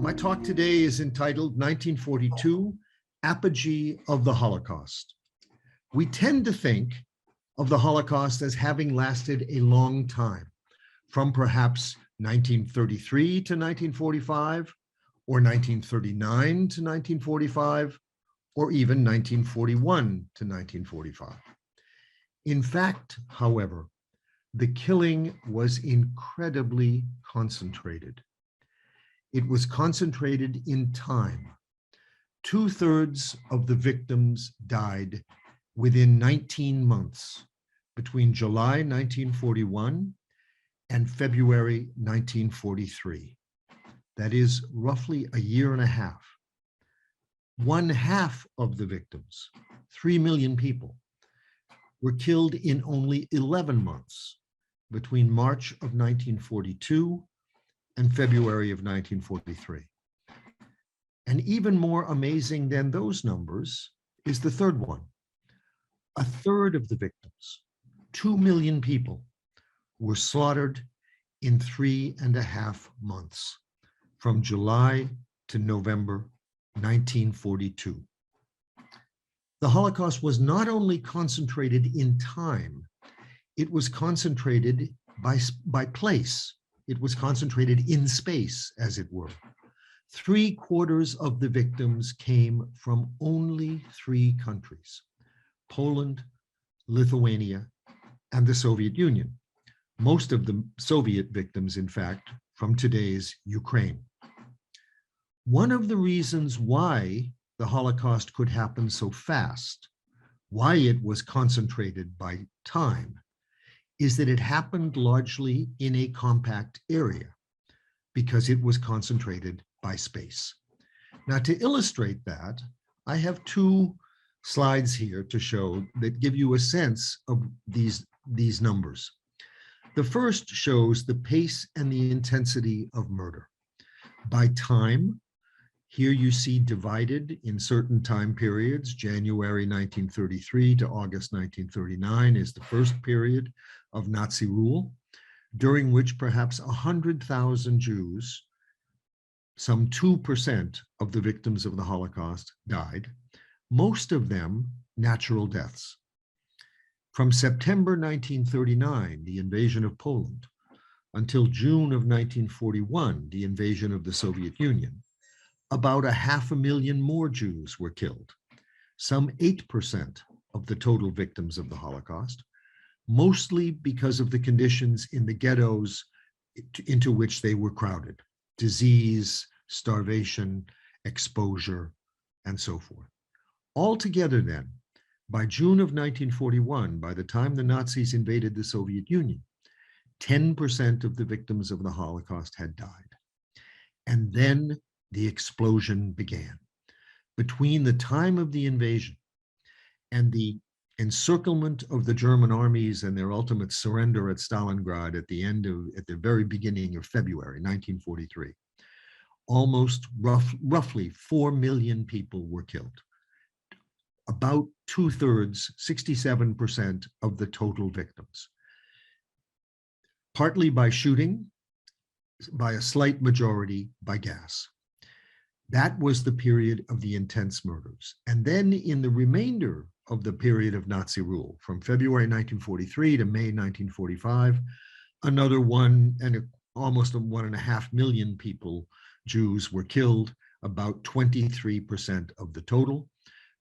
My talk today is entitled 1942, Apogeo of the Holocaust. We tend to think of the Holocaust as having lasted a long time, from perhaps 1933 to 1945, or 1939 to 1945, or even 1941 to 1945. In fact, however, the killing was incredibly concentrated. It was concentrated in time. 2/3 of the victims died within 19 months, between July 1941 and February 1943. That is roughly a year and a half. 1/2 of the victims, 3 million people, were killed in only 11 months, between March of 1942 and February of 1943. And even more amazing than those numbers is the third one. 1/3 of the victims, 2 million people, were slaughtered in 3.5 months, from July to November 1942. The Holocaust was not only concentrated in time, it was concentrated by place. It was concentrated in space, as it were. 3/4 of the victims came from only 3 countries: Poland, Lithuania, and the Soviet Union. Most of the Soviet victims, in fact, from today's Ukraine. One of the reasons why the Holocaust could happen so fast, why it was concentrated by time, is that it happened largely in a compact area, because it was concentrated by space. Now, to illustrate that, I have 2 slides here to show that give you a sense of these numbers. The first shows the pace and the intensity of murder. By time, here you see divided in certain time periods. January 1933 to August 1939 is the first period of Nazi rule, during which perhaps 100,000 Jews, some 2% of the victims of the Holocaust, died, most of them natural deaths. From September 1939, the invasion of Poland, until June of 1941, the invasion of the Soviet Union, about 500,000 more Jews were killed, some 8% of the total victims of the Holocaust, mostly because of the conditions in the ghettos into which they were crowded: disease, starvation, exposure, and so forth. Altogether then, by June of 1941, by the time the Nazis invaded the Soviet Union, 10% of the victims of the Holocaust had died. And then the explosion began. Between the time of the invasion and the encirclement of the German armies and their ultimate surrender at Stalingrad at the very beginning of February 1943, roughly 4 million people were killed. About 2/3, 67% of the total victims. Partly by shooting, by a slight majority by gas. That was the period of the intense murders. And then in the remainder of the period of Nazi rule, from February 1943 to May 1945, another almost 1.5 million people, Jews, were killed, about 23% of the total,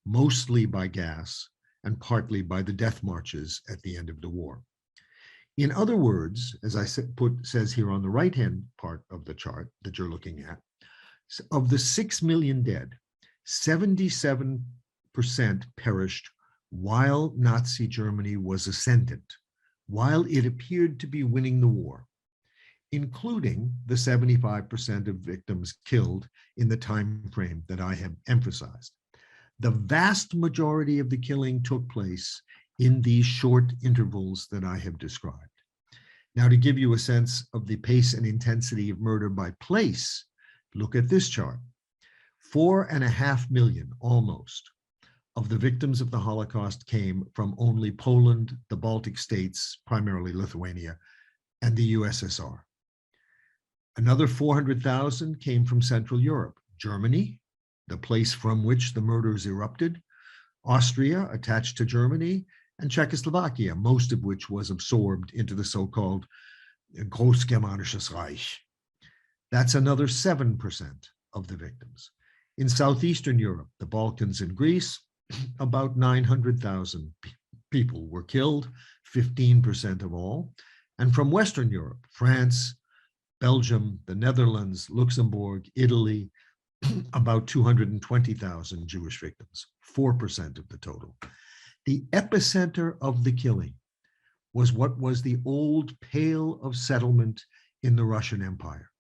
mostly by gas and partly by the death marches at the end of the war. In other words, as I says here on the right-hand part of the chart that you're looking at, of the 6 million dead, 77% perished while Nazi Germany was ascendant, while it appeared to be winning the war, including the 75% of victims killed in the time frame that I have emphasized. The vast majority of the killing took place in these short intervals that I have described. Now, to give you a sense of the pace and intensity of murder by place, look at this chart. 4.5 million, almost, of the victims of the Holocaust came from only Poland, the Baltic states, primarily Lithuania, and the USSR. Another 400,000 came from Central Europe, Germany, the place from which the murders erupted, Austria, attached to Germany, and Czechoslovakia, most of which was absorbed into the so-called Großgermanisches Reich. That's another 7% of the victims. In Southeastern Europe, the Balkans and Greece, about 900,000 people were killed, 15% of all. And from Western Europe, France, Belgium, the Netherlands, Luxembourg, Italy, about 220,000 Jewish victims, 4% of the total. The epicenter of the killing was what was the old Pale of Settlement in the Russian Empire.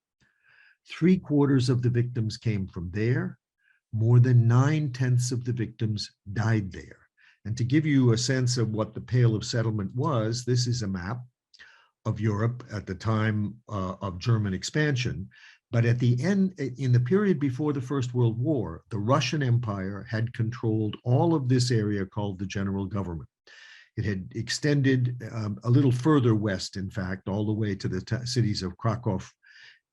3/4 of the victims came from there. More than 9/10 of the victims died there. And to give you a sense of what the Pale of Settlement was, this is a map of Europe at the time of German expansion. But at the end, in the period before the First World War, the Russian Empire had controlled all of this area called the General Government. It had extended a little further west, in fact, all the way to the cities of Krakow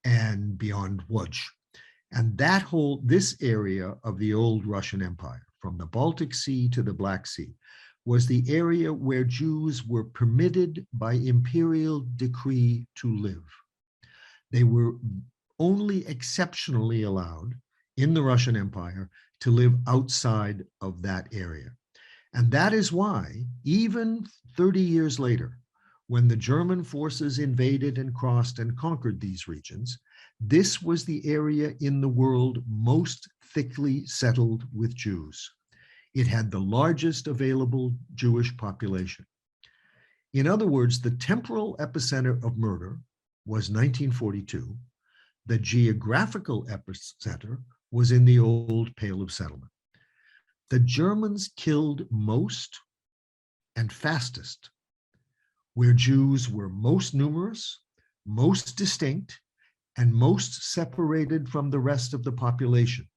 and beyond Łódź. And this area of the old Russian Empire, from the Baltic Sea to the Black Sea, was the area where Jews were permitted by imperial decree to live. They were only exceptionally allowed in the Russian Empire to live outside of that area. And that is why, even 30 years later, when the German forces invaded and crossed and conquered these regions, this was the area in the world most thickly settled with Jews. It had the largest available Jewish population. In other words, the temporal epicenter of murder was 1942. The geographical epicenter was in the old Pale of Settlement. The Germans killed most and fastest where Jews were most numerous, most distinct, and most separated from the rest of the population,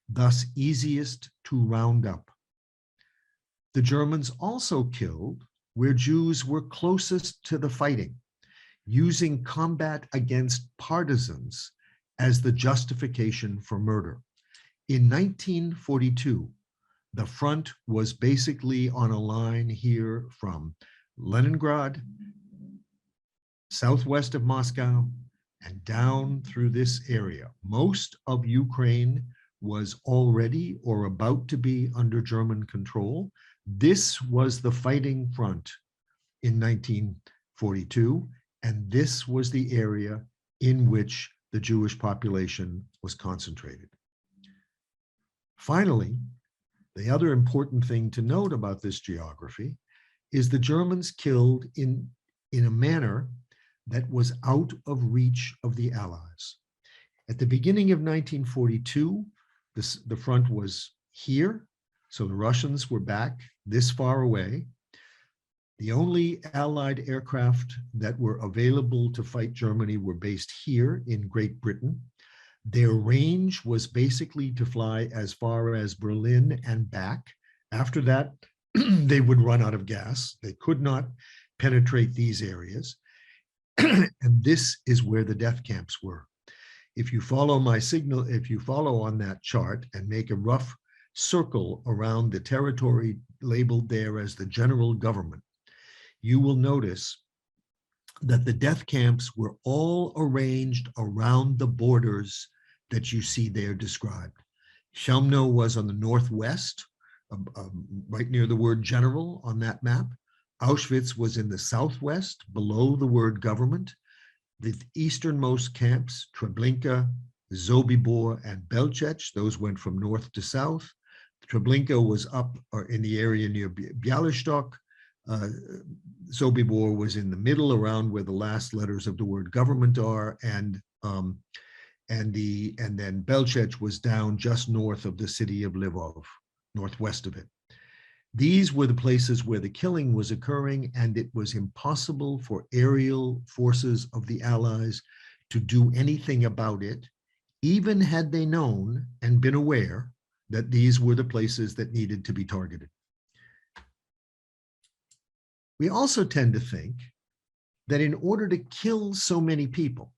thus easiest to round up. The Germans also killed where Jews were closest to the fighting, using combat against partisans as the justification for murder. In 1942, the front was basically on a line here from Leningrad, southwest of Moscow, and down through this area. Most of Ukraine was already or about to be under German control. This was the fighting front in 1942, and this was the area in which the Jewish population was concentrated. Finally, the other important thing to note about this geography is the Germans killed in a manner that was out of reach of the Allies. At the beginning of 1942, the front was here, so the Russians were back this far away. The only Allied aircraft that were available to fight Germany were based here in Great Britain. Their range was basically to fly as far as Berlin and back. After that, they would run out of gas. They could not penetrate these areas. And this is where the death camps were. If you follow my signal, if you follow on that chart and make a rough circle around the territory labeled there as the General Government, you will notice that the death camps were all arranged around the borders that you see there described. Chelmno was on the northwest, right near the word general on that map. Auschwitz was in the southwest, below the word government. The easternmost camps, Treblinka, Sobibor, and Belchec, those went from north to south. Treblinka was up or in the area near Bialystok. Sobibor was in the middle, around where the last letters of the word government are, and then Belchec was down just north of the city of Lvov, northwest of it. These were the places where the killing was occurring, and it was impossible for aerial forces of the Allies to do anything about it, even had they known and been aware that these were the places that needed to be targeted. We also tend to think that in order to kill so many people,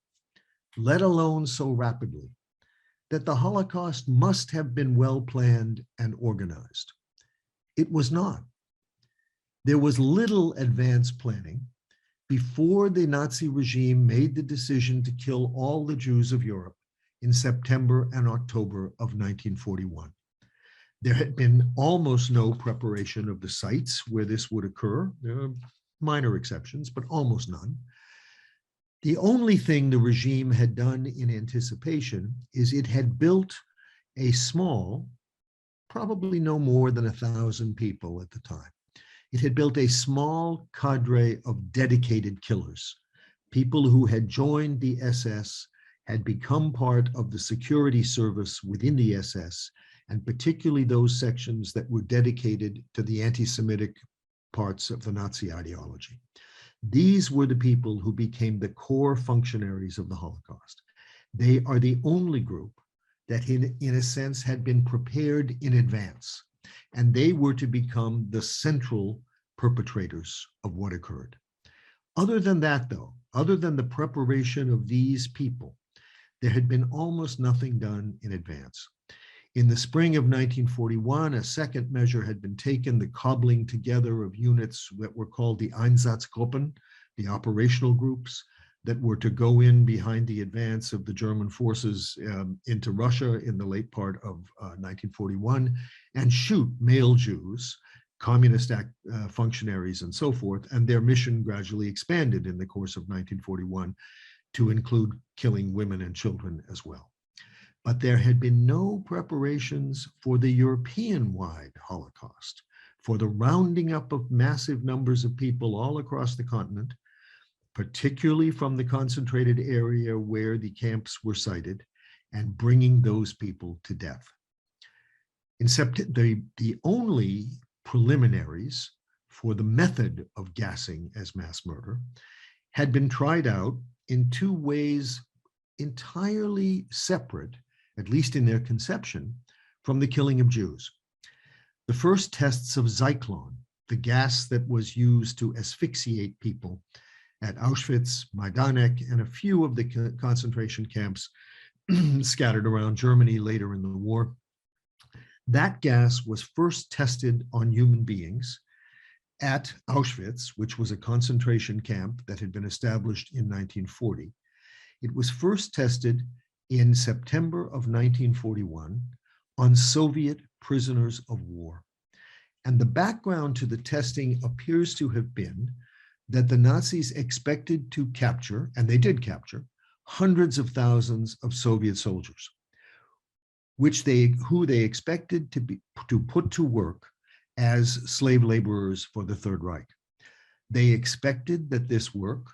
let alone so rapidly, that the Holocaust must have been well planned and organized. It was not. There was little advanced planning before the Nazi regime made the decision to kill all the Jews of Europe in September and October of 1941. There had been almost no preparation of the sites where this would occur. There are minor exceptions, but almost none. The only thing the regime had done in anticipation is it had built a small, probably no more than 1,000 people at the time. It had built a small cadre of dedicated killers, people who had joined the SS, had become part of the security service within the SS, and particularly those sections that were dedicated to the anti-Semitic parts of the Nazi ideology. These were the people who became the core functionaries of the Holocaust. They are the only group that in a sense had been prepared in advance, and they were to become the central perpetrators of what occurred. Other than that, though, other than the preparation of these people, there had been almost nothing done in advance. In the spring of 1941, a second measure had been taken, the cobbling together of units that were called the Einsatzgruppen, the operational groups that were to go in behind the advance of the German forces into Russia in the late part of 1941 and shoot male Jews, communist functionaries and so forth, and their mission gradually expanded in the course of 1941 to include killing women and children as well. But there had been no preparations for the European-wide Holocaust, for the rounding up of massive numbers of people all across the continent, particularly from the concentrated area where the camps were sited, and bringing those people to death. In September, the only preliminaries for the method of gassing as mass murder had been tried out in two ways entirely separate, at least in their conception, from the killing of Jews. The first tests of Zyklon, the gas that was used to asphyxiate people at Auschwitz, Majdanek, and a few of the concentration camps scattered around Germany later in the war. That gas was first tested on human beings at Auschwitz, which was a concentration camp that had been established in 1940. It was first tested in September of 1941 on Soviet prisoners of war. And the background to the testing appears to have been that the Nazis expected to capture, and they did capture, hundreds of thousands of Soviet soldiers, who they expected to put to work as slave laborers for the Third Reich. They expected that this work,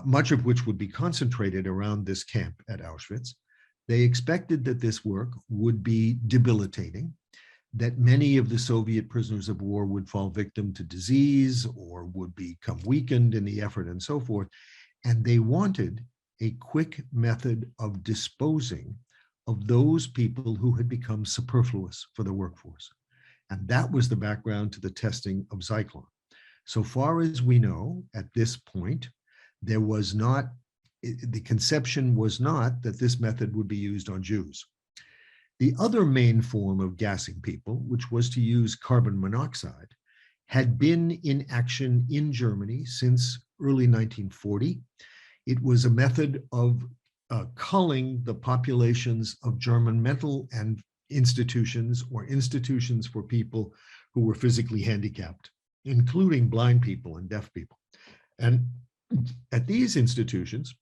much of which would be concentrated around this camp at Auschwitz, they expected that this work would be debilitating, that many of the Soviet prisoners of war would fall victim to disease or would become weakened in the effort and so forth. And they wanted a quick method of disposing of those people who had become superfluous for the workforce. And that was the background to the testing of Zyklon. So far as we know, at this point, there was not, the conception was not that this method would be used on Jews. The other main form of gassing people, which was to use carbon monoxide, had been in action in Germany since early 1940. It was a method of culling the populations of German mental and institutions or institutions for people who were physically handicapped, including blind people and deaf people. And at these institutions,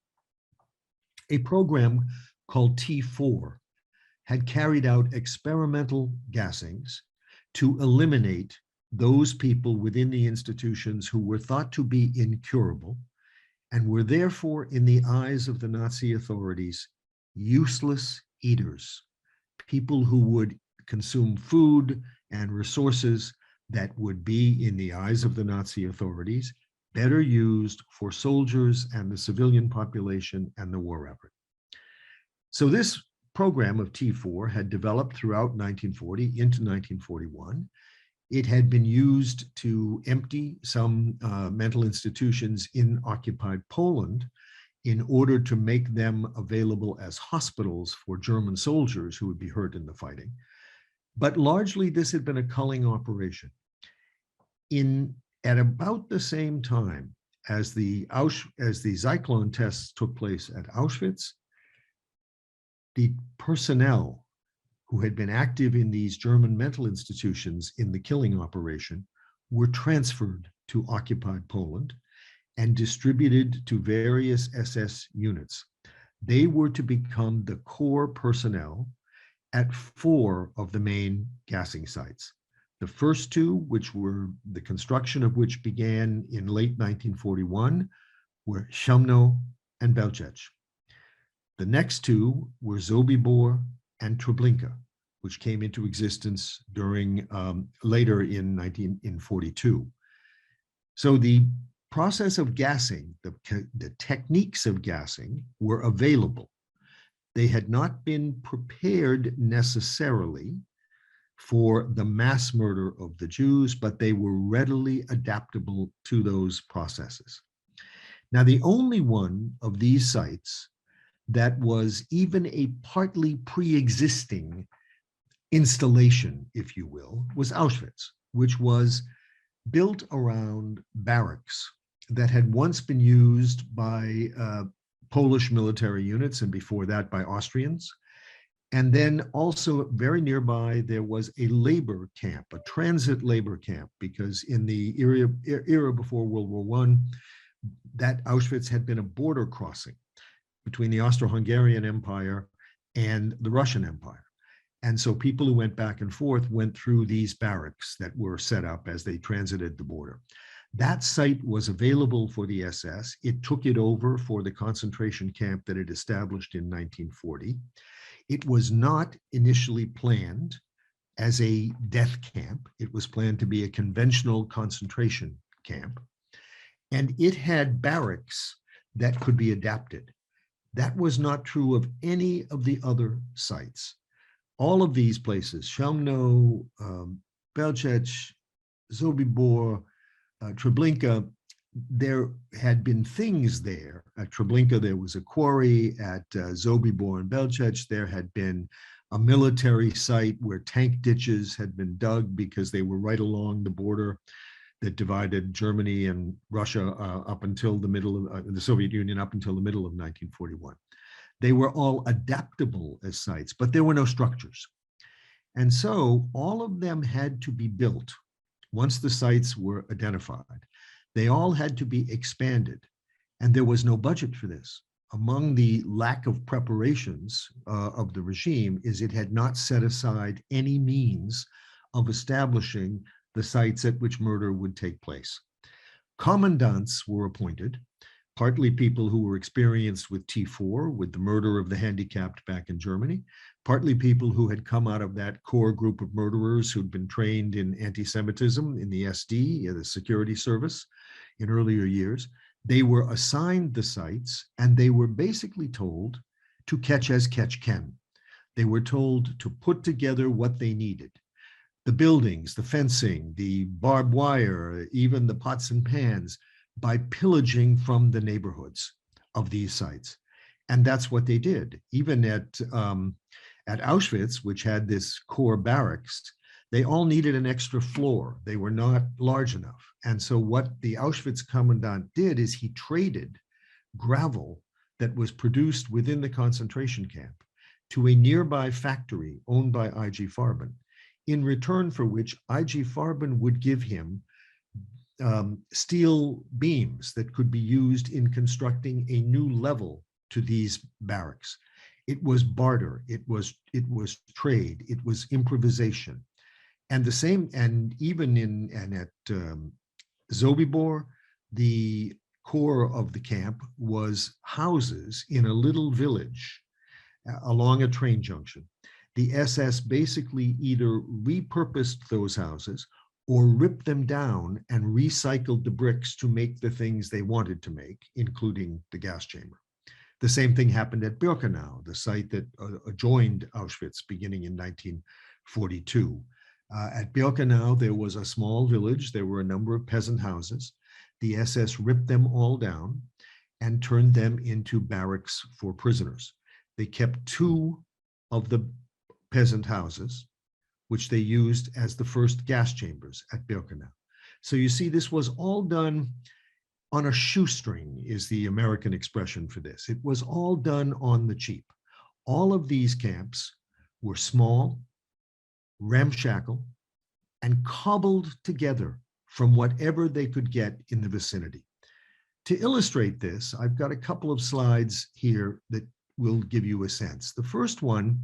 a program called T4 had carried out experimental gassings to eliminate those people within the institutions who were thought to be incurable and were therefore, in the eyes of the Nazi authorities, useless eaters, people who would consume food and resources that would be, in the eyes of the Nazi authorities, better used for soldiers and the civilian population and the war effort. So this program of T4 had developed throughout 1940 into 1941. It had been used to empty some mental institutions in occupied Poland in order to make them available as hospitals for German soldiers who would be hurt in the fighting. But largely, this had been a culling operation. At about the same time as the Zyklon tests took place at Auschwitz, the personnel who had been active in these German mental institutions in the killing operation were transferred to occupied Poland and distributed to various SS units. They were to become the core personnel at 4 of the main gassing sites. The first 2, which were the construction of which began in late 1941, were Chełmno and Belzec. The next 2 were Sobibor and Treblinka, which came into existence during later in 1942. So the process of gassing, the techniques of gassing were available. They had not been prepared necessarily for the mass murder of the Jews, but they were readily adaptable to those processes. Now, the only one of these sites that was even a partly pre-existing installation, if you will, was Auschwitz, which was built around barracks that had once been used by Polish military units, and before that by Austrians. And then also very nearby, there was a labor camp, a transit labor camp, because in the era before World War I, that Auschwitz had been a border crossing between the Austro-Hungarian Empire and the Russian Empire. And so people who went back and forth went through these barracks that were set up as they transited the border. That site was available for the SS. It took it over for the concentration camp that it established in 1940. It was not initially planned as a death camp. It was planned to be a conventional concentration camp. And it had barracks that could be adapted. That was not true of any of the other sites. All of these places, Chełmno, Belzec, Sobibor, Treblinka, there had been things there. At Treblinka, there was a quarry. At Sobibor and Belzec, there had been a military site where tank ditches had been dug because they were right along the border that divided Germany and Russia up until the middle of the Soviet Union, up until the middle of 1941. They were all adaptable as sites, but there were no structures. And so all of them had to be built once the sites were identified. They all had to be expanded, and there was no budget for this. Among the lack of preparations of the regime is it had not set aside any means of establishing the sites at which murder would take place. Commandants were appointed, partly people who were experienced with T4, with the murder of the handicapped back in Germany, partly people who had come out of that core group of murderers who'd been trained in anti-Semitism in the SD, the security service, in earlier years. They were assigned the sites, and they were basically told to catch as catch can. They were told to put together what they needed: the buildings, the fencing, the barbed wire, even the pots and pans, by pillaging from the neighborhoods of these sites. And that's what they did. Even at Auschwitz, which had this core barracks, they all needed an extra floor. They were not large enough. And so what the Auschwitz commandant did is he traded gravel that was produced within the concentration camp to a nearby factory owned by IG Farben, in return for which IG Farben would give him steel beams that could be used in constructing a new level to these barracks. It was barter, it was trade, it was improvisation. And the same, and even at Sobibor, the core of the camp was houses in a little village along a train junction. The SS basically either repurposed those houses or ripped them down and recycled the bricks to make the things they wanted to make, including the gas chamber. The same thing happened at Birkenau, the site that adjoined Auschwitz beginning in 1942. At Birkenau, there was a small village. There were a number of peasant houses. The SS ripped them all down and turned them into barracks for prisoners. They kept 2 of the peasant houses, which they used as the first gas chambers at Birkenau. So you see, this was all done on a shoestring, is the American expression for this. It was all done on the cheap. All of these camps were small, ramshackle, and cobbled together from whatever they could get in the vicinity. To illustrate this, I've got a couple of slides here that will give you a sense. The first one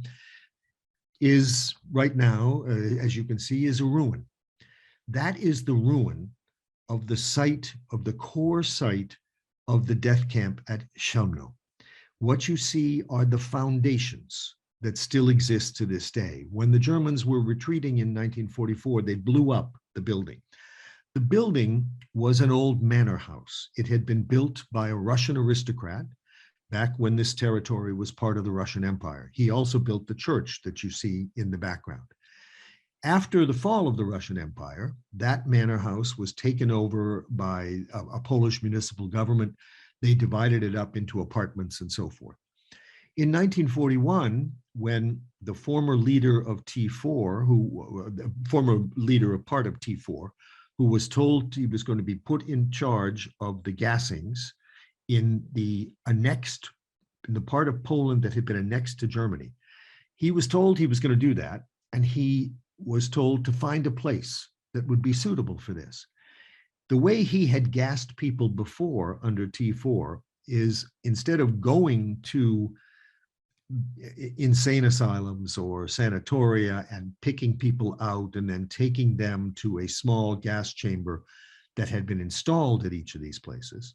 is right now, as you can see, is a ruin. That is the ruin of the site, of the core site of the death camp at Chelmno. What you see are the foundations that still exist to this day. When the Germans were retreating in 1944, they blew up the building. The building was an old manor house. It had been built by a Russian aristocrat back when this territory was part of the Russian Empire. He also built the church that you see in the background. After the fall of the Russian Empire, that manor house was taken over by a Polish municipal government. They divided it up into apartments and so forth. In 1941, when the former leader of T4, the former leader of part of T4, who was told he was going to be put in charge of the gassings in the part of Poland that had been annexed to Germany, he was told he was going to do that, and he was told to find a place that would be suitable for this. The way he had gassed people before under T4 is, instead of going to insane asylums or sanatoria and picking people out and then taking them to a small gas chamber that had been installed at each of these places,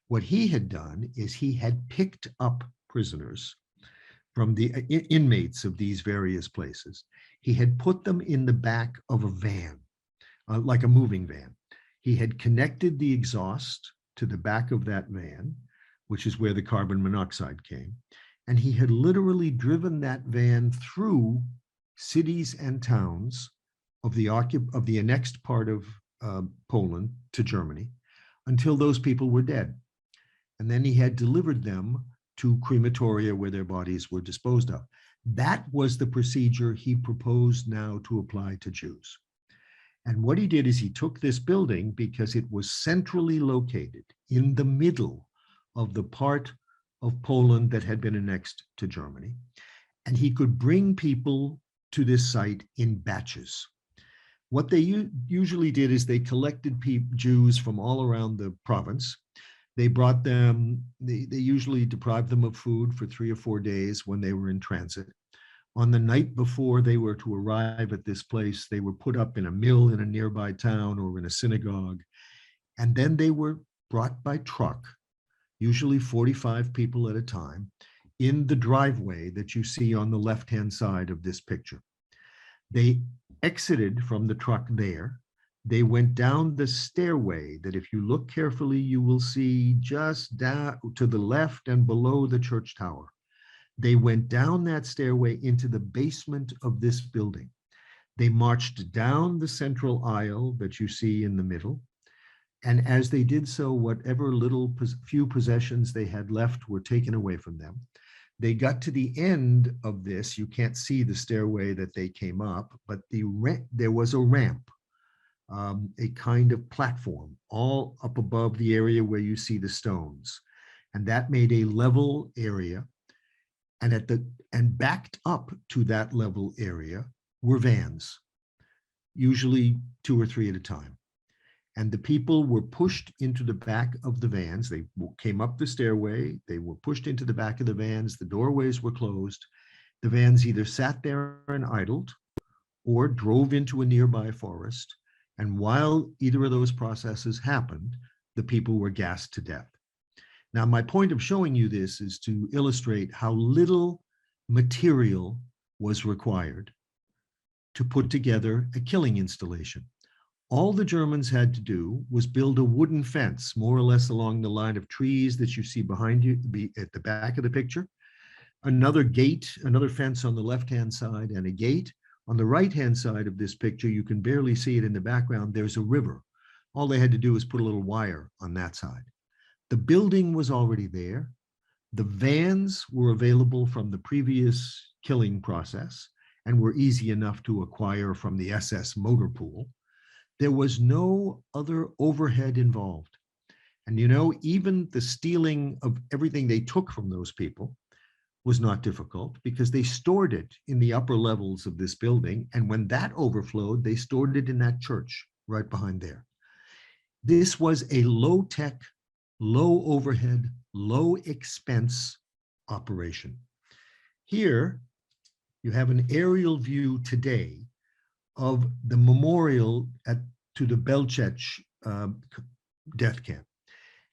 what he had done is he had picked up prisoners from the inmates of these various places. He had put them in the back of a van, like a moving van. He had connected the exhaust to the back of that van, which is where the carbon monoxide came. And he had literally driven that van through cities and towns of the annexed part of Poland to Germany until those people were dead. And then he had delivered them to crematoria where their bodies were disposed of. That was the procedure he proposed now to apply to Jews. And what he did is he took this building, because it was centrally located in the middle of the part of Poland that had been annexed to Germany, and he could bring people to this site in batches. What they usually did is they collected Jews from all around the province. They brought them, they usually deprived them of food for 3 or 4 days when they were in transit. On the night before they were to arrive at this place, they were put up in a mill in a nearby town or in a synagogue. And then they were brought by truck, usually 45 people at a time, in the driveway that you see on the left-hand side of this picture. They exited from the truck there. They went down the stairway that, if you look carefully, you will see just down to the left and below the church tower. They went down that stairway into the basement of this building. They marched down the central aisle that you see in the middle. And as they did so, whatever few possessions they had left were taken away from them. They got to the end of this. You can't see the stairway that they came up, but there was a ramp, a kind of platform, all up above the area where you see the stones. And that made a level area. And backed up to that level area were vans, usually 2 or 3 at a time. And the people were pushed into the back of the vans. They came up the stairway. They were pushed into the back of the vans. The doorways were closed. The vans either sat there and idled or drove into a nearby forest. And while either of those processes happened, the people were gassed to death. Now, my point of showing you this is to illustrate how little material was required to put together a killing installation. All the Germans had to do was build a wooden fence, more or less along the line of trees that you see behind you at the back of the picture. Another gate, another fence on the left-hand side, and a gate. On the right-hand side of this picture, you can barely see it in the background, there's a river. All they had to do was put a little wire on that side. The building was already there. The vans were available from the previous killing process and were easy enough to acquire from the SS motor pool. There was no other overhead involved. And you know, even the stealing of everything they took from those people was not difficult because they stored it in the upper levels of this building. And when that overflowed, they stored it in that church right behind there. This was a low-tech, low overhead, low expense operation. Here, you have an aerial view today of the memorial to the Belchec death camp.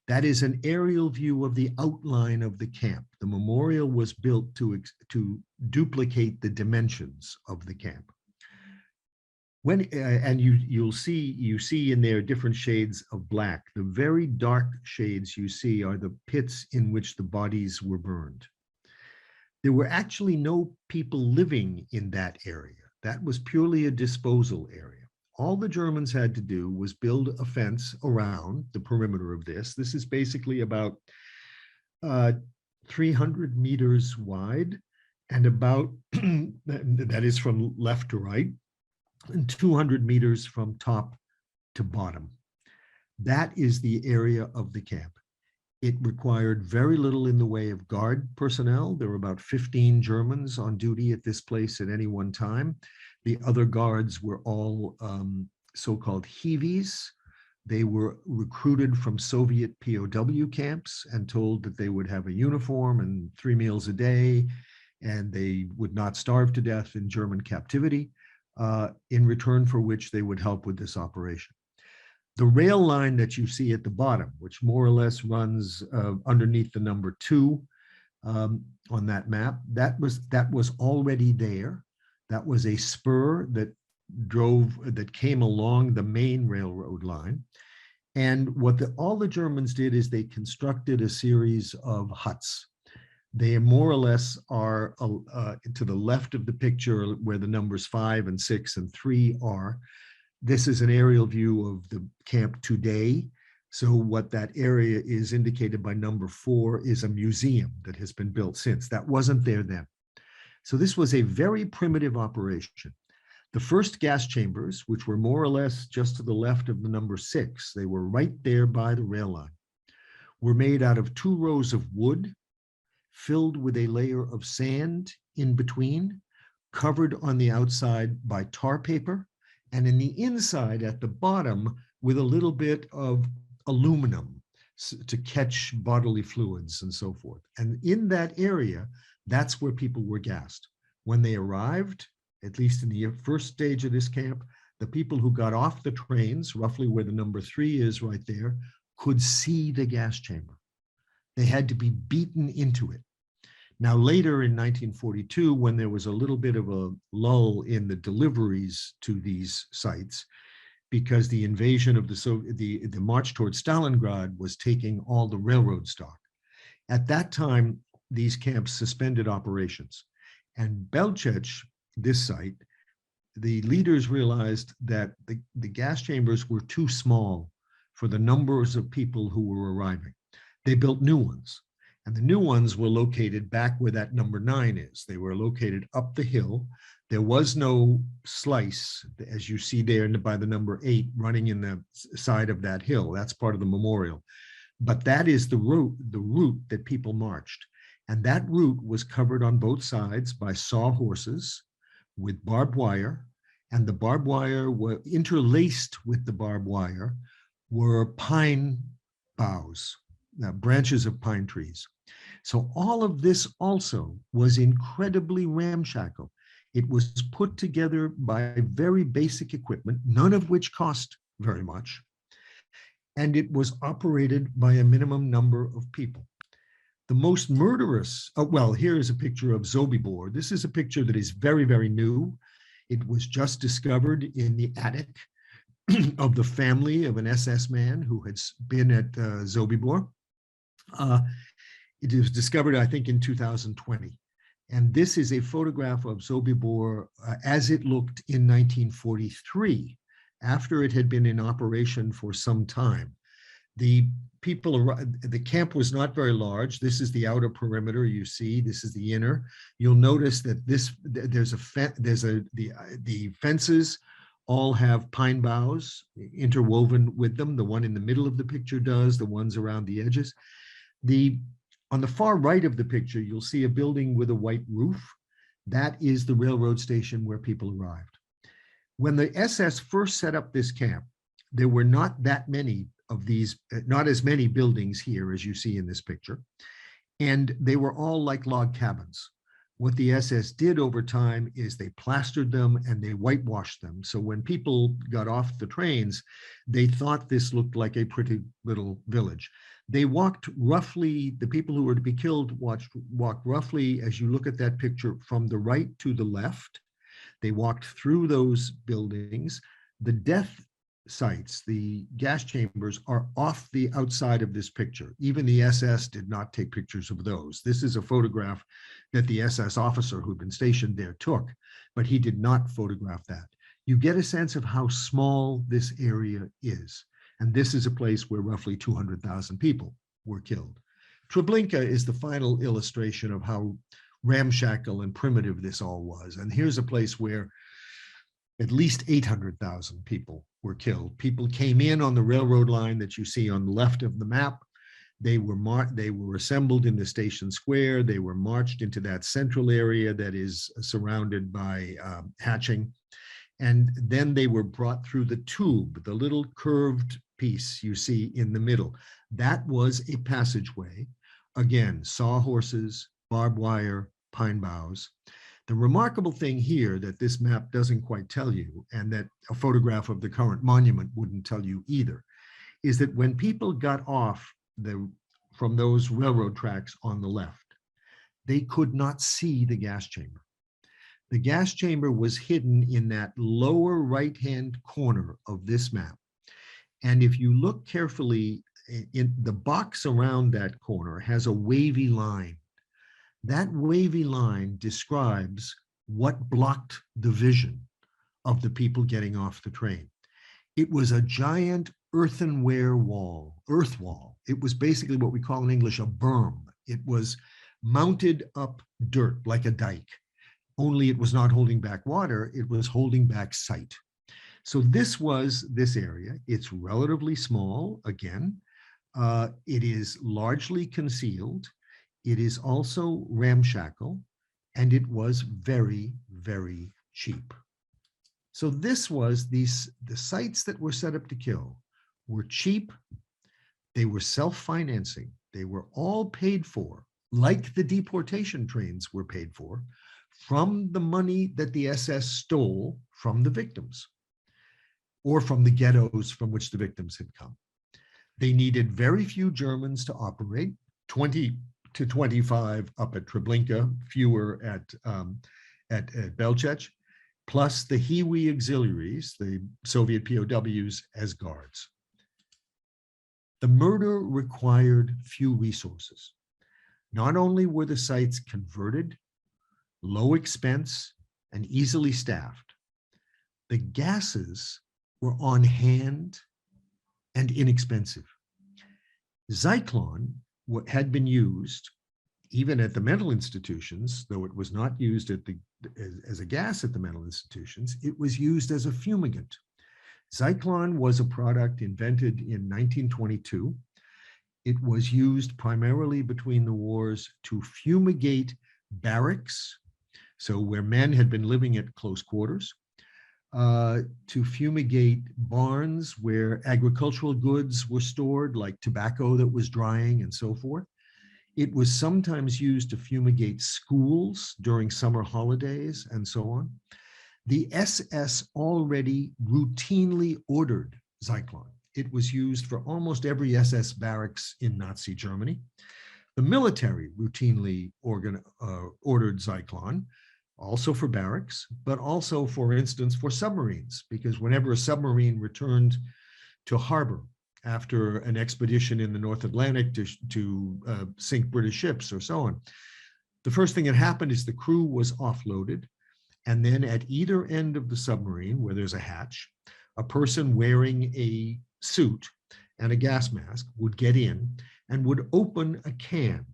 That is an aerial view of the outline of the camp. The memorial was built to duplicate the dimensions of the camp. And you see in there different shades of black. The very dark shades you see are the pits in which the bodies were burned. There were actually no people living in that area. That was purely a disposal area. All the Germans had to do was build a fence around the perimeter of this. This is basically about 300 meters wide and about, that is from left to right, and 200 meters from top to bottom. That is the area of the camp. It required very little in the way of guard personnel. There were about 15 Germans on duty at this place at any one time. The other guards were all so-called Heavies. They were recruited from Soviet POW camps and told that they would have a uniform and 3 meals a day, and they would not starve to death in German captivity, in return for which they would help with this operation. The rail line that you see at the bottom, which more or less runs underneath the number 2 on that map, that was already there. That was a spur that came along the main railroad line. And what all the Germans did is they constructed a series of huts. They more or less are to the left of the picture where the numbers 5 and 6 and 3 are. This is an aerial view of the camp today. So what that area is indicated by number 4 is a museum that has been built since. That wasn't there then. So this was a very primitive operation. The first gas chambers, which were more or less just to the left of the number 6, they were right there by the rail line, were made out of 2 rows of wood, filled with a layer of sand in between, covered on the outside by tar paper, and in the inside at the bottom with a little bit of aluminum to catch bodily fluids and so forth. And in that area, that's where people were gassed. When they arrived, at least in the first stage of this camp, the people who got off the trains, roughly where the number 3 is right there, could see the gas chamber. They had to be beaten into it. Now, later in 1942, when there was a little bit of a lull in the deliveries to these sites, because the invasion of the march towards Stalingrad was taking all the railroad stock. At that time, these camps suspended operations. And Belchec, this site, the leaders realized that the gas chambers were too small for the numbers of people who were arriving. They built new ones. And the new ones were located back where that number 9 is. They were located up the hill. There was no slice, as you see there by the number 8 running in the side of that hill. That's part of the memorial. But that is the route that people marched. And that route was covered on both sides by sawhorses with barbed wire. And the barbed wire were interlaced with the barbed wire were pine boughs, branches of pine trees. So all of this also was incredibly ramshackle. It was put together by very basic equipment, none of which cost very much. And it was operated by a minimum number of people. The most murderous, well, here is a picture of Sobibor. This is a picture that is very, very new. It was just discovered in the attic of the family of an SS man who had been at Sobibor. It was discovered, I think, in 2020. And this is a photograph of Sobibor as it looked in 1943, after it had been in operation for some time. The the camp was not very large. This is the outer perimeter. You see, this is the inner. You'll notice that the fences all have pine boughs interwoven with them. The one in the middle of the picture does, the ones around the edges. On the far right of the picture, you'll see a building with a white roof. That is the railroad station where people arrived. When the SS first set up this camp, there were not that many of these, not as many buildings here as you see in this picture. And they were all like log cabins. What the SS did over time is they plastered them and they whitewashed them. So when people got off the trains, they thought this looked like a pretty little village. They walked roughly, the people who were to be killed walked roughly, as you look at that picture, from the right to the left. They walked through those buildings. The death sites, the gas chambers, are off the outside of this picture. Even the SS did not take pictures of those. This is a photograph that the SS officer who'd been stationed there took, but he did not photograph that. You get a sense of how small this area is. And this is a place where roughly 200,000 people were killed. Treblinka is the final illustration of how ramshackle and primitive this all was. And here's a place where at least 800,000 people were killed. People came in on the railroad line that you see on the left of the map. They were assembled in the station square. They were marched into that central area that is surrounded by hatching. And then they were brought through the tube, the little curved piece you see in the middle. That was a passageway. Again, sawhorses, barbed wire, pine boughs. The remarkable thing here that this map doesn't quite tell you, and that a photograph of the current monument wouldn't tell you either, is that when people got off from those railroad tracks on the left, they could not see the gas chamber. The gas chamber was hidden in that lower right-hand corner of this map. And if you look carefully, in the box around that corner has a wavy line. That wavy line describes what blocked the vision of the people getting off the train. It was a giant earthenware wall, earth wall. It was basically what we call in English a berm. It was mounted up dirt like a dike. Only it was not holding back water, it was holding back sight. So this was this area. It's relatively small, again. It is largely concealed. It is also ramshackle, and it was very, very cheap. So this was the sites that were set up to kill were cheap. They were self-financing. They were all paid for, like the deportation trains were paid for, from the money that the SS stole from the victims or from the ghettos from which the victims had come. They needed very few Germans to operate, 20 to 25 up at Treblinka, fewer at Belchec, plus the Hiwi auxiliaries, the Soviet POWs, as guards. The murder required few resources. Not only were the sites converted, low expense, and easily staffed, the gases were on hand and inexpensive. Zyklon had been used even at the mental institutions, though it was not used as a gas at the mental institutions, it was used as a fumigant. Zyklon was a product invented in 1922. It was used primarily between the wars to fumigate barracks, so where men had been living at close quarters, to fumigate barns where agricultural goods were stored, like tobacco that was drying and so forth. It was sometimes used to fumigate schools during summer holidays and so on. The SS already routinely ordered Zyklon. It was used for almost every SS barracks in Nazi Germany. The military routinely ordered Zyklon, also for barracks, but also, for instance, for submarines, because whenever a submarine returned to harbor after an expedition in the North Atlantic to sink British ships or so on, the first thing that happened is the crew was offloaded, and then at either end of the submarine, where there's a hatch, a person wearing a suit and a gas mask would get in and would open a can,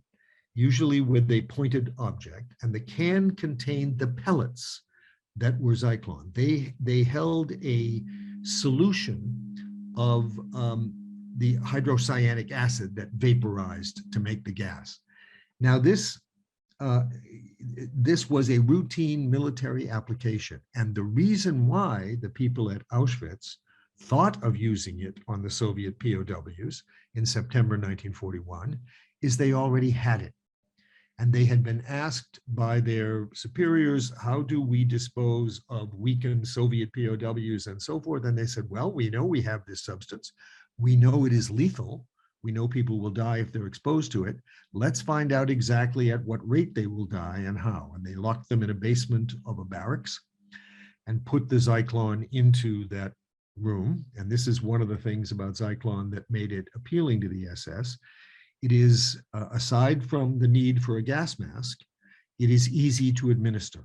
usually with a pointed object, and the can contained the pellets that were Zyklon. They held a solution of the hydrocyanic acid that vaporized to make the gas. Now, this was a routine military application, and the reason why the people at Auschwitz thought of using it on the Soviet POWs in September 1941 is they already had it. And they had been asked by their superiors, how do we dispose of weakened Soviet POWs and so forth? And they said, well, we know we have this substance. We know it is lethal. We know people will die if they're exposed to it. Let's find out exactly at what rate they will die and how. And they locked them in a basement of a barracks and put the Zyklon into that room. And this is one of the things about Zyklon that made it appealing to the SS. It is, aside from the need for a gas mask, it is easy to administer,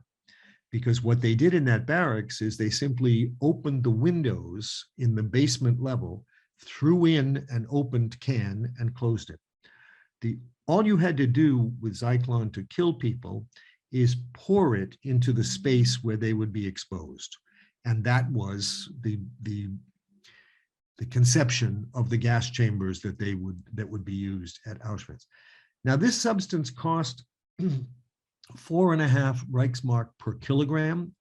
because what they did in that barracks is they simply opened the windows in the basement level, threw in an opened can and closed it. All you had to do with Zyklon to kill people is pour it into the space where they would be exposed. And that was the conception of the gas chambers that would be used at Auschwitz. Now, this substance cost 4.5 Reichsmark per kilogram,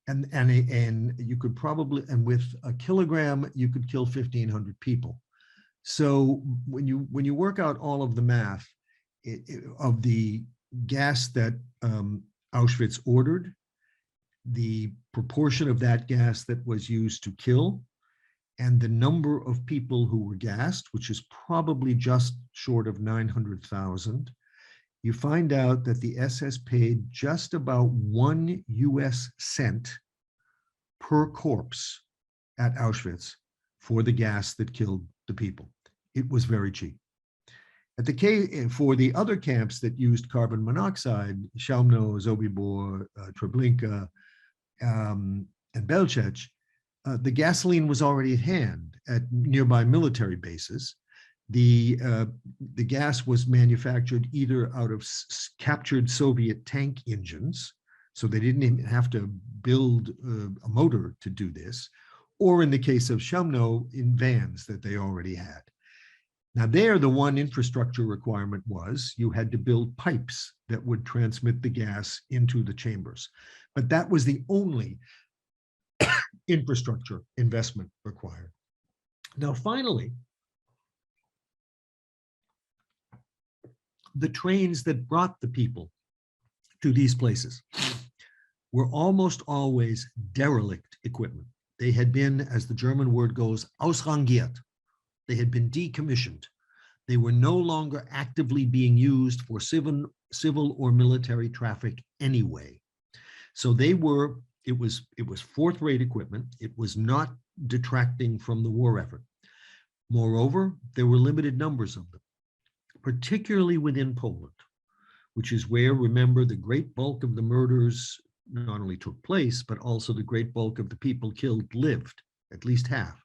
and you could probably, and with a kilogram, you could kill 1,500 people. So when you work out all of the math of the gas that Auschwitz ordered, the proportion of that gas that was used to kill, and the number of people who were gassed, which is probably just short of 900,000, you find out that the SS paid just about 1 US cent per corpse at Auschwitz for the gas that killed the people. It was very cheap. For the other camps that used carbon monoxide, Chalmno, Sobibor, Treblinka, and Belchec, the gasoline was already at hand at nearby military bases. The gas was manufactured either out of captured Soviet tank engines, so they didn't even have to build a motor to do this, or in the case of Chalmno, in vans that they already had. Now there, the one infrastructure requirement was you had to build pipes that would transmit the gas into the chambers. But that was the only infrastructure investment required. Now, finally, the trains that brought the people to these places were almost always derelict equipment. They had been, as the German word goes, ausrangiert. They had been decommissioned. They were no longer actively being used for civil or military traffic anyway. So it was fourth-rate equipment. It was not detracting from the war effort. Moreover, there were limited numbers of them, particularly within Poland, which is where, remember, the great bulk of the murders not only took place, but also the great bulk of the people killed lived, at least half.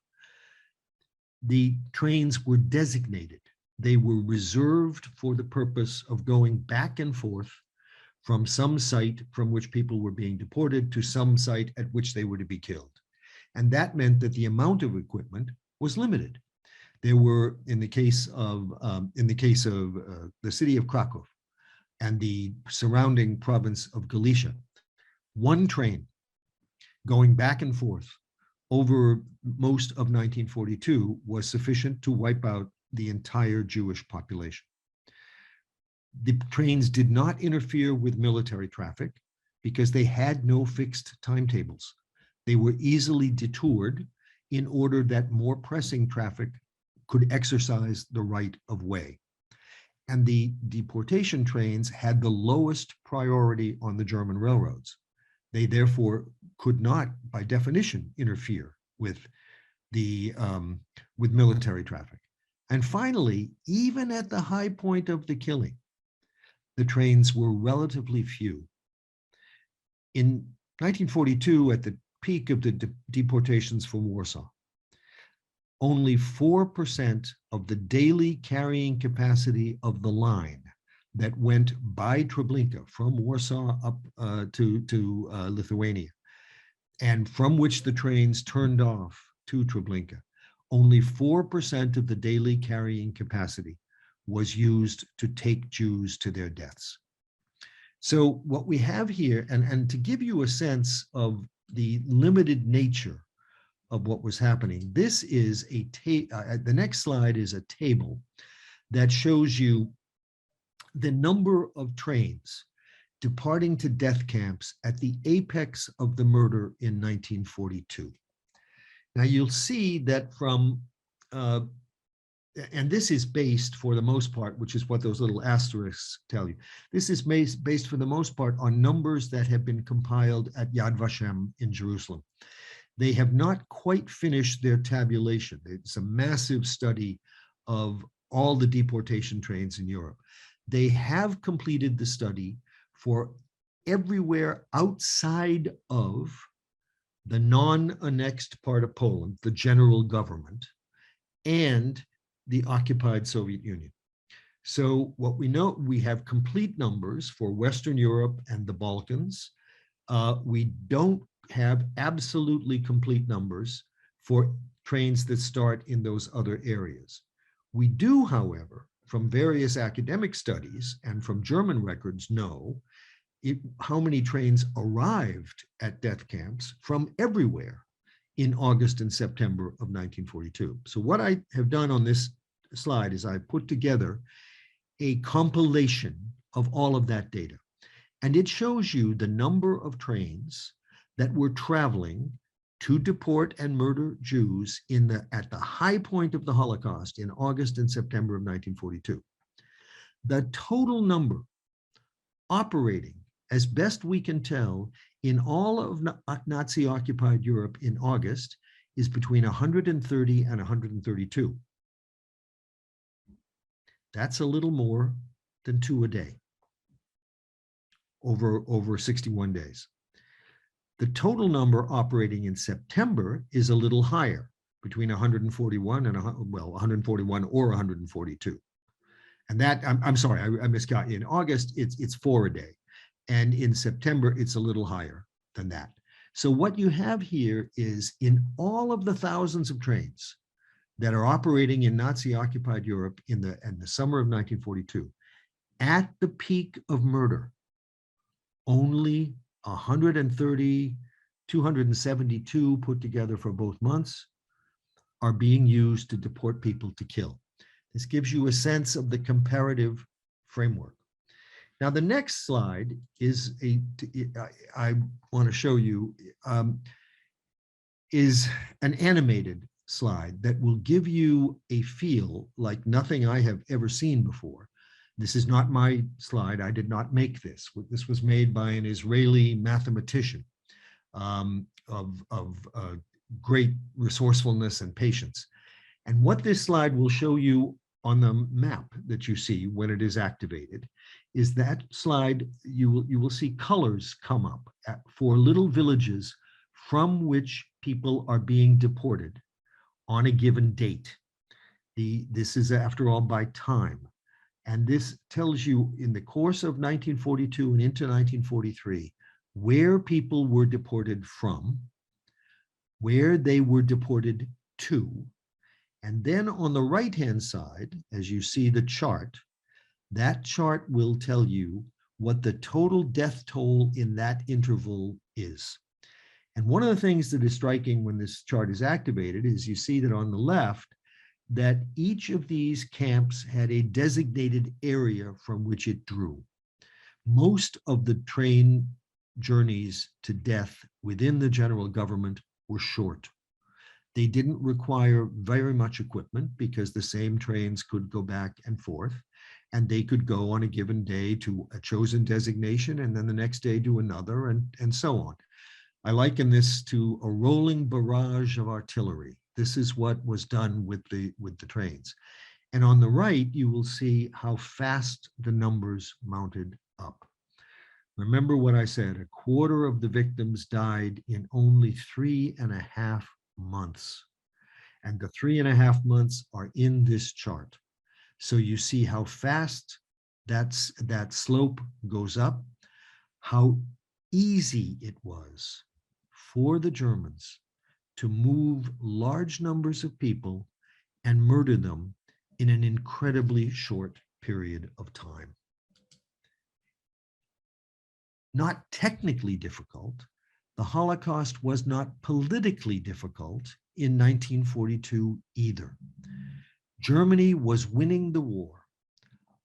The trains were designated. They were reserved for the purpose of going back and forth from some site from which people were being deported to some site at which they were to be killed. And that meant that the amount of equipment was limited. There were, in the case of the city of Krakow and the surrounding province of Galicia, one train going back and forth over most of 1942 was sufficient to wipe out the entire Jewish population. The trains did not interfere with military traffic because they had no fixed timetables. They were easily detoured in order that more pressing traffic could exercise the right of way. And the deportation trains had the lowest priority on the German railroads. They therefore could not, by definition, interfere with military traffic. And finally, even at the high point of the killing, the trains were relatively few. In 1942, at the peak of the deportations from Warsaw, only 4% of the daily carrying capacity of the line that went by Treblinka from Warsaw up to Lithuania, and from which the trains turned off to Treblinka, only 4% of the daily carrying capacity was used to take Jews to their deaths. So what we have here, and to give you a sense of the limited nature of what was happening, this is the next slide is a table that shows you the number of trains departing to death camps at the apex of the murder in 1942. Now you'll see that from, and this is based for the most part, which is what those little asterisks tell you. This is based for the most part on numbers that have been compiled at Yad Vashem in Jerusalem. They have not quite finished their tabulation. It's a massive study of all the deportation trains in Europe. They have completed the study for everywhere outside of the non-annexed part of Poland, the general government, and the occupied Soviet Union. So what we know, we have complete numbers for Western Europe and the Balkans. We don't have absolutely complete numbers for trains that start in those other areas. We do, however, from various academic studies and from German records, know how many trains arrived at death camps from everywhere in August and September of 1942. So what I have done on this slide is I put together a compilation of all of that data. And it shows you the number of trains that were traveling to deport and murder Jews at the high point of the Holocaust in August and September of 1942. The total number operating, as best we can tell, in all of Nazi-occupied Europe in August is between 130 and 132. That's a little more than 2 a day over 61 days. The total number operating in September is a little higher, between 141 and 141 or 142. And that, I'm sorry, I misgot you. In August, it's 4 a day. And in September, it's a little higher than that. So what you have here is, in all of the thousands of trains that are operating in Nazi-occupied Europe in the summer of 1942, at the peak of murder, only 130, 272 put together for both months are being used to deport people to kill. This gives you a sense of the comparative framework. Now, the next slide is I want to show you, is an animated slide that will give you a feel like nothing I have ever seen before. This is not my slide. I did not make this. This was made by an Israeli mathematician of great resourcefulness and patience. And what this slide will show you on the map that you see when it is activated is that slide, you will see colors come up for little villages from which people are being deported on a given date. This is, after all, by time. And this tells you, in the course of 1942 and into 1943, where people were deported from, where they were deported to. And then on the right-hand side, as you see the chart, that chart will tell you what the total death toll in that interval is. And one of the things that is striking when this chart is activated is you see that on the left, that each of these camps had a designated area from which it drew. Most of the train journeys to death within the general government were short. They didn't require very much equipment because the same trains could go back and forth, and they could go on a given day to a chosen designation and then the next day do another, and so on. I liken this to a rolling barrage of artillery. This is what was done with the trains. And on the right, you will see how fast the numbers mounted up. Remember what I said, 1/4 of the victims died in only 3.5 months. And the 3.5 months are in this chart. So you see how fast that slope goes up, how easy it was for the Germans to move large numbers of people and murder them in an incredibly short period of time. Not technically difficult, the Holocaust was not politically difficult in 1942 either. Germany was winning the war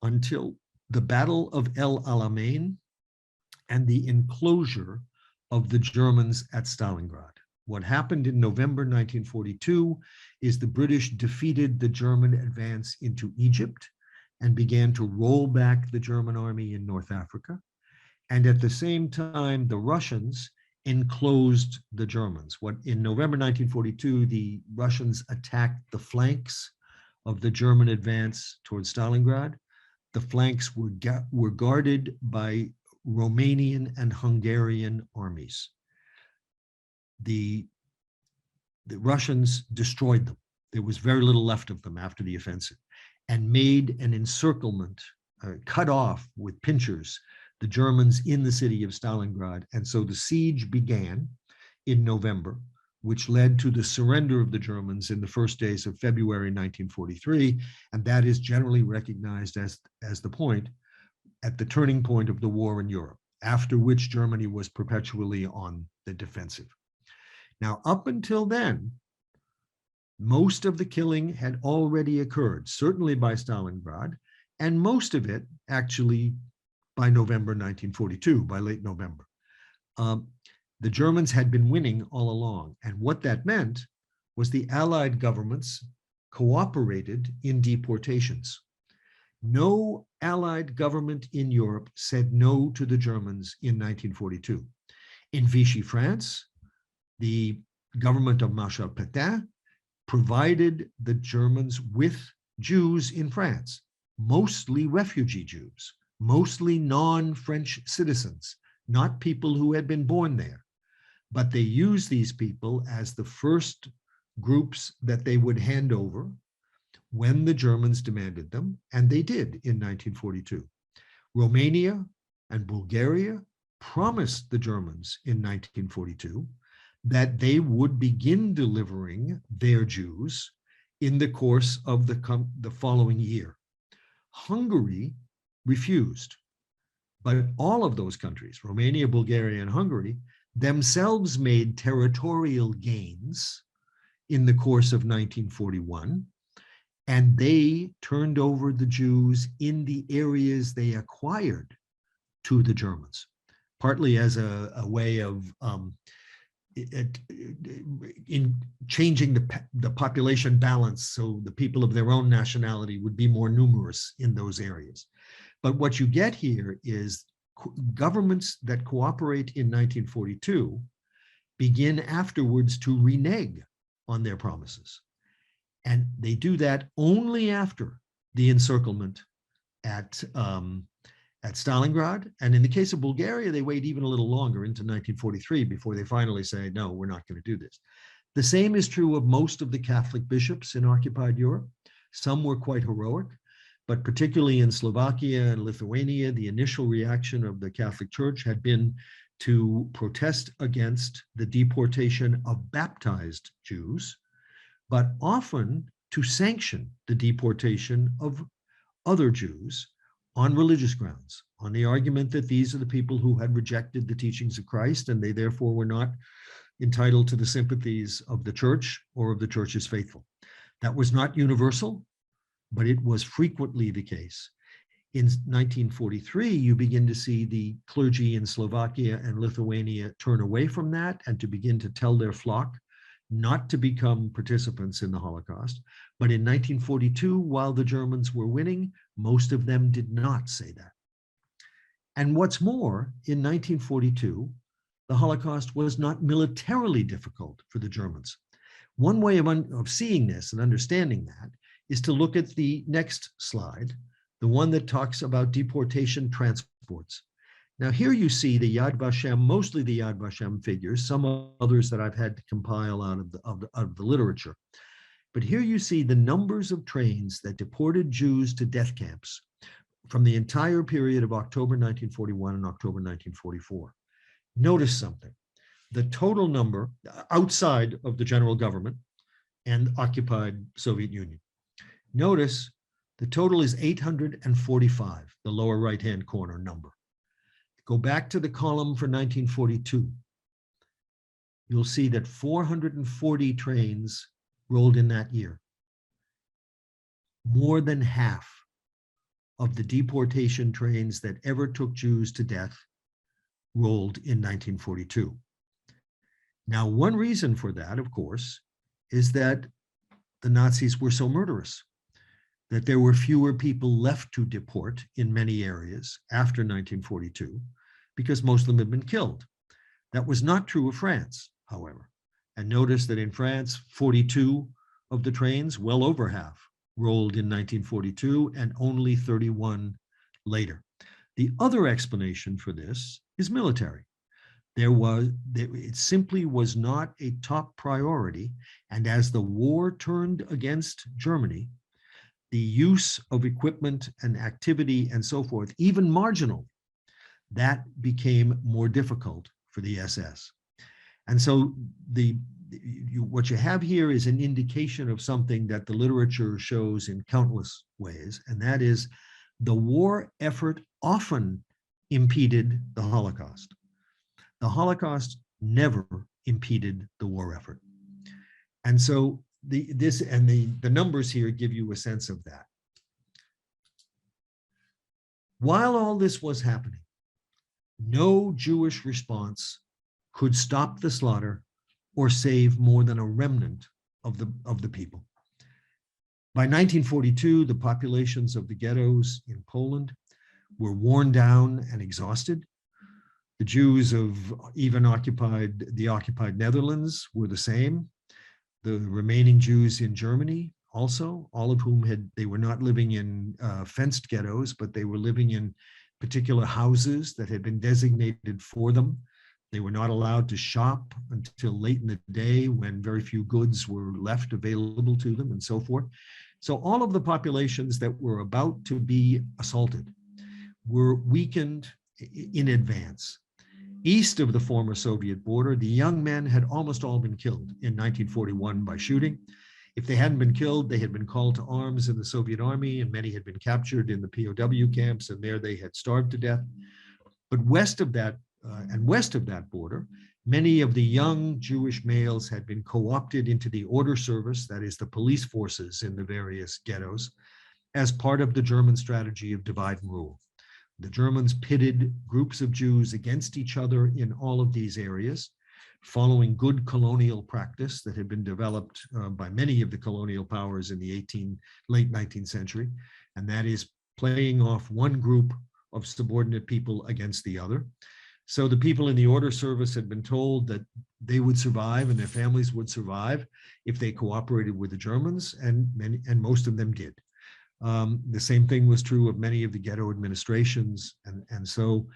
until the Battle of El Alamein and the enclosure of the Germans at Stalingrad. What happened in November 1942 is the British defeated the German advance into Egypt and began to roll back the German army in North Africa. And at the same time, the Russians enclosed the Germans. In November 1942, the Russians attacked the flanks of the German advance towards Stalingrad. The flanks were guarded by Romanian and Hungarian armies. The Russians destroyed them. There was very little left of them after the offensive, and made an encirclement, cut off with pincers the Germans in the city of Stalingrad. And so the siege began in November, which led to the surrender of the Germans in the first days of February 1943. And that is generally recognized as the point at the turning point of the war in Europe, after which Germany was perpetually on the defensive. Now, up until then, most of the killing had already occurred, certainly by Stalingrad, and most of it actually by November 1942, by late November. The Germans had been winning all along. And what that meant was the Allied governments cooperated in deportations. No Allied government in Europe said no to the Germans in 1942. In Vichy France, the government of Marshal Pétain provided the Germans with Jews in France, mostly refugee Jews, mostly non-French citizens, not people who had been born there. But they used these people as the first groups that they would hand over when the Germans demanded them, and they did in 1942. Romania and Bulgaria promised the Germans in 1942 that they would begin delivering their Jews in the course of the following year. Hungary refused, but all of those countries, Romania, Bulgaria, and Hungary, themselves made territorial gains in the course of 1941, and they turned over the Jews in the areas they acquired to the Germans, partly as a way of in changing the population balance so the people of their own nationality would be more numerous in those areas. But what you get here is governments that cooperate in 1942 begin afterwards to renege on their promises. And they do that only after the encirclement at Stalingrad. And in the case of Bulgaria, they wait even a little longer into 1943 before they finally say, no, we're not going to do this. The same is true of most of the Catholic bishops in occupied Europe. Some were quite heroic, but particularly in Slovakia and Lithuania, the initial reaction of the Catholic Church had been to protest against the deportation of baptized Jews, but often to sanction the deportation of other Jews on religious grounds, on the argument that these are the people who had rejected the teachings of Christ and they therefore were not entitled to the sympathies of the church or of the church's faithful. That was not universal, but it was frequently the case. In 1943, you begin to see the clergy in Slovakia and Lithuania turn away from that and to begin to tell their flock not to become participants in the Holocaust. But in 1942, while the Germans were winning, most of them did not say that. And what's more, in 1942, the Holocaust was not militarily difficult for the Germans. One way of seeing this and understanding that is to look at the next slide, the one that talks about deportation transports. Now here you see the Yad Vashem, mostly the Yad Vashem figures, some others that I've had to compile out of the literature. But here you see the numbers of trains that deported Jews to death camps from the entire period of October 1941 and October 1944. Notice something. The total number outside of the general government and occupied Soviet Union. Notice the total is 845, the lower right-hand corner number. Go back to the column for 1942. You'll see that 440 trains rolled in that year. More than half of the deportation trains that ever took Jews to death rolled in 1942. Now, one reason for that, of course, is that the Nazis were so murderous, that there were fewer people left to deport in many areas after 1942, because most of them had been killed. That was not true of France, however. And notice that in France, 42 of the trains, well over half, rolled in 1942 and only 31 later. The other explanation for this is military. It simply was not a top priority. And as the war turned against Germany, the use of equipment and activity and so forth, even marginal, that became more difficult for the SS. And so what you have here is an indication of something that the literature shows in countless ways, and that is the war effort often impeded the Holocaust. The Holocaust never impeded the war effort. And so the numbers here give you a sense of that. While all this was happening, no Jewish response could stop the slaughter or save more than a remnant of the people. By 1942, the populations of the ghettos in Poland were worn down and exhausted. The Jews of even the occupied Netherlands were the same. The remaining Jews in Germany also, all of whom they were not living in fenced ghettos, but they were living in particular houses that had been designated for them. They were not allowed to shop until late in the day when very few goods were left available to them and so forth. So all of the populations that were about to be assaulted were weakened in advance. East of the former Soviet border, the young men had almost all been killed in 1941 by shooting. If they hadn't been killed, they had been called to arms in the Soviet army, and many had been captured in the POW camps, and there they had starved to death. But west of that border, many of the young Jewish males had been co-opted into the order service, that is the police forces in the various ghettos, as part of the German strategy of divide and rule. The Germans pitted groups of Jews against each other in all of these areas, following good colonial practice that had been developed by many of the colonial powers in the late 19th century, and that is playing off one group of subordinate people against the other. So the people in the order service had been told that they would survive and their families would survive if they cooperated with the Germans, and most of them did. The same thing was true of many of the ghetto administrations. And so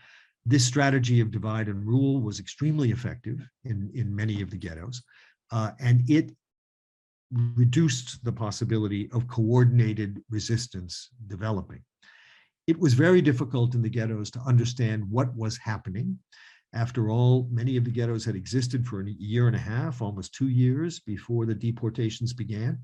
this strategy of divide and rule was extremely effective in many of the ghettos. And it reduced the possibility of coordinated resistance developing. It was very difficult in the ghettos to understand what was happening. After all, many of the ghettos had existed for a year and a half, almost 2 years before the deportations began.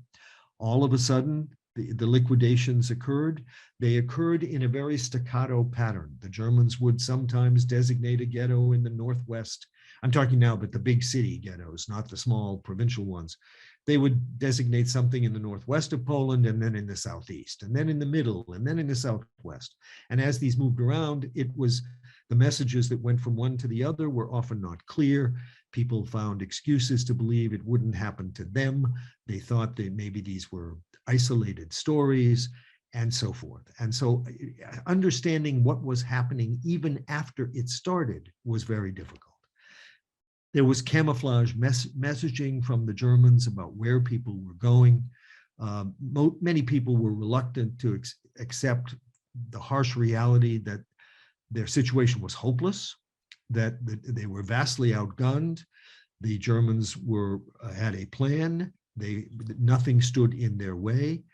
All of a sudden, the liquidations occurred. They occurred in a very staccato pattern. The Germans would sometimes designate a ghetto in the Northwest. I'm talking now about the big city ghettos, not the small provincial ones. They would designate something in the northwest of Poland, and then in the southeast, and then in the middle, and then in the southwest. And as these moved around, the messages that went from one to the other were often not clear. People found excuses to believe it wouldn't happen to them. They thought that maybe these were isolated stories, and so forth. And so understanding what was happening even after it started was very difficult. There was camouflage messaging from the Germans about where people were going. Many people were reluctant to accept the harsh reality that their situation was hopeless, that they were vastly outgunned. The Germans had a plan, Nothing stood in their way.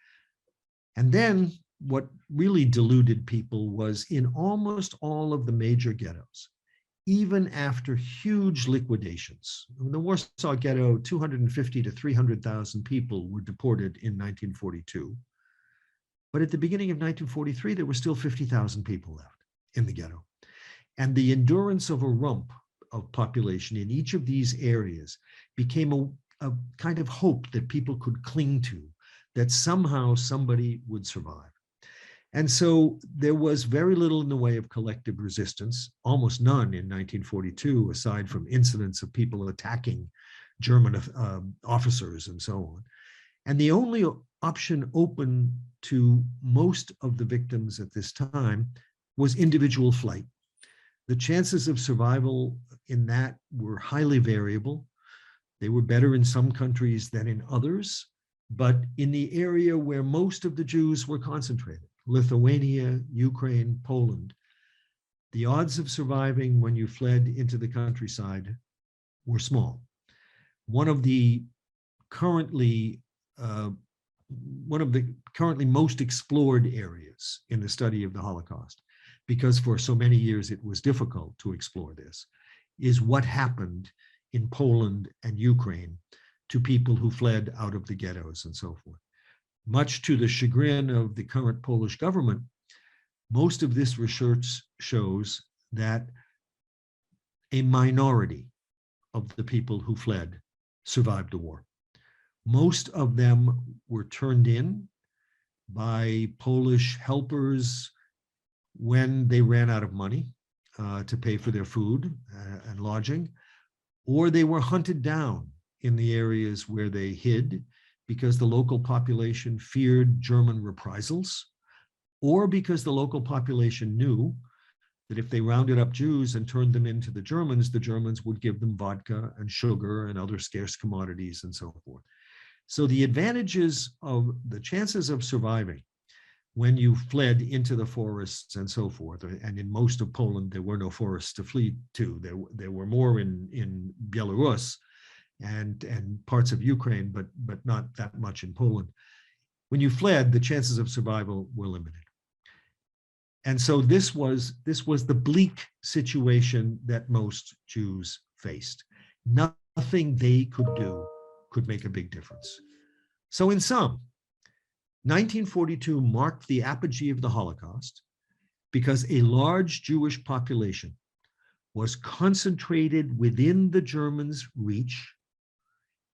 And then what really deluded people was in almost all of the major ghettos, even after huge liquidations. In the Warsaw Ghetto, 250 to 300,000 people were deported in 1942. But at the beginning of 1943, there were still 50,000 people left in the ghetto. And the endurance of a rump of population in each of these areas became a kind of hope that people could cling to, that somehow somebody would survive. And so there was very little in the way of collective resistance, almost none in 1942, aside from incidents of people attacking German officers and so on. And the only option open to most of the victims at this time was individual flight. The chances of survival in that were highly variable. They were better in some countries than in others, but in the area where most of the Jews were concentrated, Lithuania, Ukraine, Poland, the odds of surviving when you fled into the countryside were small. One of the currently most explored areas in the study of the Holocaust, because for so many years it was difficult to explore this, is what happened in Poland and Ukraine to people who fled out of the ghettos and so forth. Much to the chagrin of the current Polish government, most of this research shows that a minority of the people who fled survived the war. Most of them were turned in by Polish helpers when they ran out of money to pay for their food and lodging, or they were hunted down in the areas where they hid because the local population feared German reprisals, or because the local population knew that if they rounded up Jews and turned them into the Germans would give them vodka and sugar and other scarce commodities and so forth. So the advantages of the chances of surviving when you fled into the forests and so forth, and in most of Poland, there were no forests to flee to. There were more in Belarus and parts of Ukraine, but not that much in Poland. When you fled, the chances of survival were limited. And so this was the bleak situation that most Jews faced. Nothing they could do could make a big difference. So in sum, 1942 marked the apogee of the Holocaust because a large Jewish population was concentrated within the Germans' reach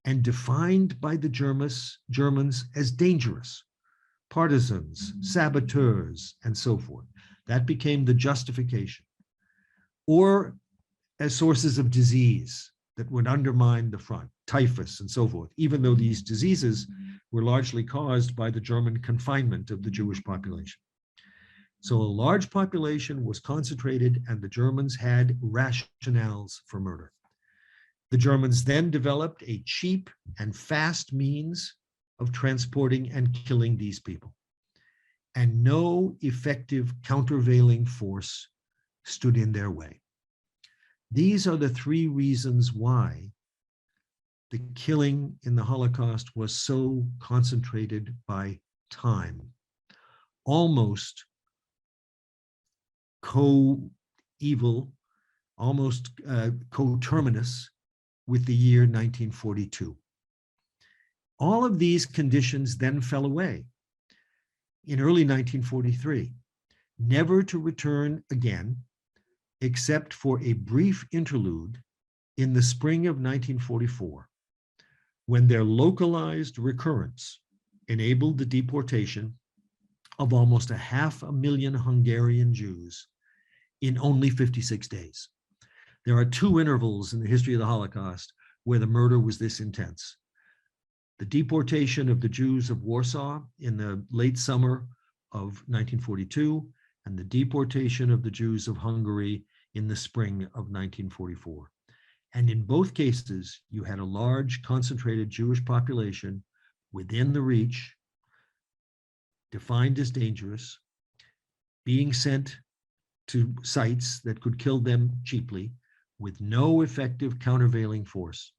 and defined by the Germans as dangerous, partisans, saboteurs, and so forth. That became the justification. Or as sources of disease that would undermine the front, typhus and so forth, even though these diseases were largely caused by the German confinement of the Jewish population. So a large population was concentrated and the Germans had rationales for murder. The Germans then developed a cheap and fast means of transporting and killing these people. And no effective countervailing force stood in their way. These are the three reasons why the killing in the Holocaust was so concentrated by time, almost co-evil, almost coterminous with the year 1942. All of these conditions then fell away in early 1943, never to return again, except for a brief interlude in the spring of 1944, when their localized recurrence enabled the deportation of almost 500,000 Hungarian Jews in only 56 days. There are two intervals in the history of the Holocaust where the murder was this intense. The deportation of the Jews of Warsaw in the late summer of 1942, and the deportation of the Jews of Hungary in the spring of 1944. And in both cases, you had a large concentrated Jewish population within the reach, defined as dangerous, being sent to sites that could kill them cheaply with no effective countervailing force,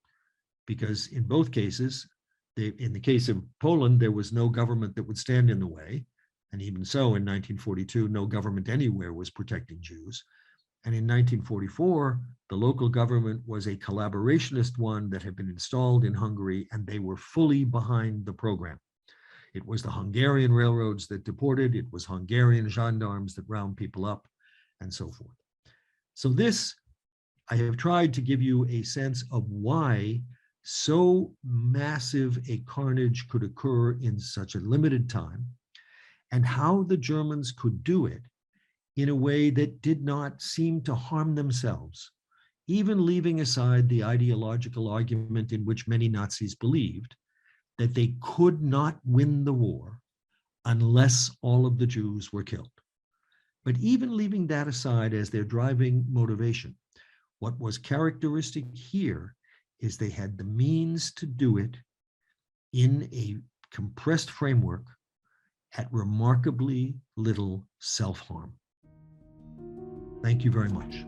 because in both cases, In the case of Poland, there was no government that would stand in the way. And even so, in 1942, no government anywhere was protecting Jews. And in 1944, the local government was a collaborationist one that had been installed in Hungary, and they were fully behind the program. It was the Hungarian railroads that deported, it was Hungarian gendarmes that round people up, and so forth. So this, I have tried to give you a sense of why so massive a carnage could occur in such a limited time, and how the Germans could do it in a way that did not seem to harm themselves, even leaving aside the ideological argument in which many Nazis believed that they could not win the war unless all of the Jews were killed. But even leaving that aside as their driving motivation, what was characteristic here is they had the means to do it in a compressed framework at remarkably little self-harm. Thank you very much.